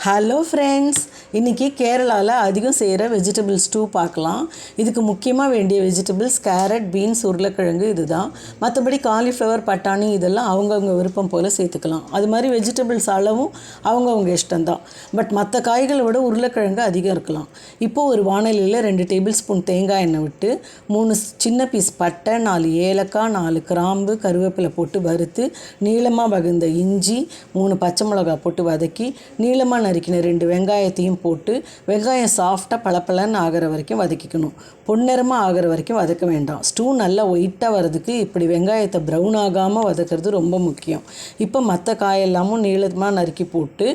Hello friends, இன்றைக்கி கேரளாவில் அதிகம் செய்கிற வெஜிடபிள் ஸ்டூ பார்க்கலாம். இதுக்கு முக்கியமாக வேண்டிய வெஜிடபிள்ஸ் கேரட், பீன்ஸ், உருளைக்கிழங்கு இதுதான். மற்றபடி காலிஃப்ளவர், பட்டாணி இதெல்லாம் அவங்கவுங்க விருப்பம் போல் சேர்த்துக்கலாம். அது மாதிரி வெஜிடபிள்ஸ் அளவும் அவங்கவுங்க இஷ்டம்தான். பட் மற்ற காய்களை விட உருளைக்கிழங்கு அதிகம் இருக்கலாம். இப்போது ஒரு வாணலியில் 2 டேபிள் ஸ்பூன் தேங்காய் எண்ணெய் விட்டு 3 சின்ன பீஸ் பட்டை, 4 ஏலக்காய், 4 கிராம்பு, கருவேப்பிலை போட்டு வறுத்து, நீளமாக வகுந்த இஞ்சி, 3 பச்சை மிளகாய் போட்டு வதக்கி, நீளமாக நறுக்கின 2 வெங்காயத்தையும் போட்டு வெங்காயம் சாஃப்டாக பளபளன்னு ஆகிற வரைக்கும் வதக்கிக்கணும். பொன்னிறமாக ஆகிற வரைக்கும் வதக்க வேண்டாம். ஸ்டூ நல்லா ஒயிட்டாக வர்றதுக்கு இப்படி வெங்காயத்தை ப்ரௌன் ஆகாமல் வதக்கிறது ரொம்ப முக்கியம். இப்போ மற்ற காயெல்லாமும் நீளமாக நறுக்கி போட்டு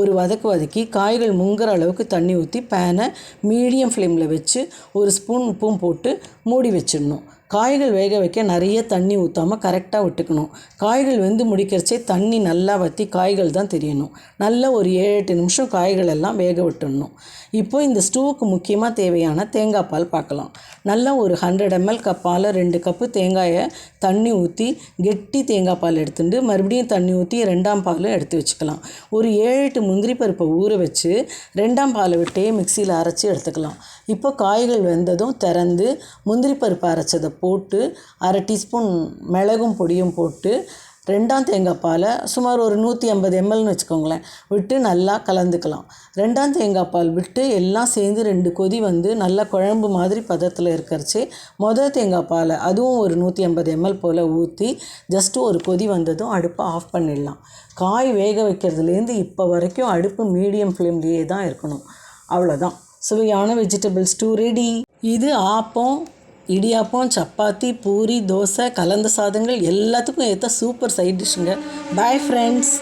ஒரு வதக்கி காய்கள் முங்குற அளவுக்கு தண்ணி ஊற்றி பேனை மீடியம் ஃப்ளேமில் வச்சு 1 ஸ்பூன் உப்பும் போட்டு மூடி வச்சிடணும். காய்கள் வேக வைக்க நிறைய தண்ணி ஊற்றாமல் கரெக்டாக விட்டுக்கணும். காய்கள் வெந்து முடிக்கிறச்சே தண்ணி நல்லா வற்றி காய்கள் தான் தெரியணும். நல்லா ஒரு 7-8 நிமிஷம் காய்கள் எல்லாம் வேக விட்டுடணும். இப்போது இந்த ஸ்டூவுக்கு முக்கியமாக தேவையான தேங்காய் பால் பார்க்கலாம். நல்லா ஒரு 100 ml கப்பால் 2 கப்பு தேங்காயை தண்ணி ஊற்றி கெட்டி தேங்காய் பால் எடுத்துட்டு மறுபடியும் தண்ணி ஊற்றி 2ஆம் பால் எடுத்து வச்சுக்கலாம். ஒரு 7-8 முந்திரி பருப்பை ஊற வச்சு 2ஆம் பாலை விட்டே மிக்சியில் அரைச்சி எடுத்துக்கலாம். இப்போ காய்கள் வெந்ததும் திறந்து முந்திரி பருப்பு அரைச்சதை போட்டு 1/2 டீஸ்பூன் மிளகும் பொடியும் போட்டு 2ஆம் தேங்காய் பாலை சுமார் ஒரு 150 mlன்னு வச்சுக்கோங்களேன் விட்டு நல்லா கலந்துக்கலாம். 2ஆம் தேங்காய் பால் விட்டு எல்லாம் சேர்ந்து 2 கொதி வந்து நல்லா குழம்பு மாதிரி பதத்தில் இருக்கிறச்சே மொதல் தேங்காய் பாலை அதுவும் ஒரு 150 ml போல் ஊற்றி ஜஸ்ட்டு ஒரு கொதி வந்ததும் அடுப்பை ஆஃப் பண்ணிடலாம். காய் வேக வைக்கிறதுலேருந்து இப்போ வரைக்கும் அடுப்பு மீடியம் ஃப்ளேம்லேயே தான் இருக்கணும். அவ்வளோதான், சுவையான வெஜிடபிள் ஸ்டூ ரெடி. இது ஆப்பம், இடியாப்பம், சப்பாத்தி, பூரி, தோசை, கலந்த சாதங்கள் எல்லாத்துக்கும் ஏற்ற சூப்பர் சைட் டிஷ்ஷுங்க. Bye friends.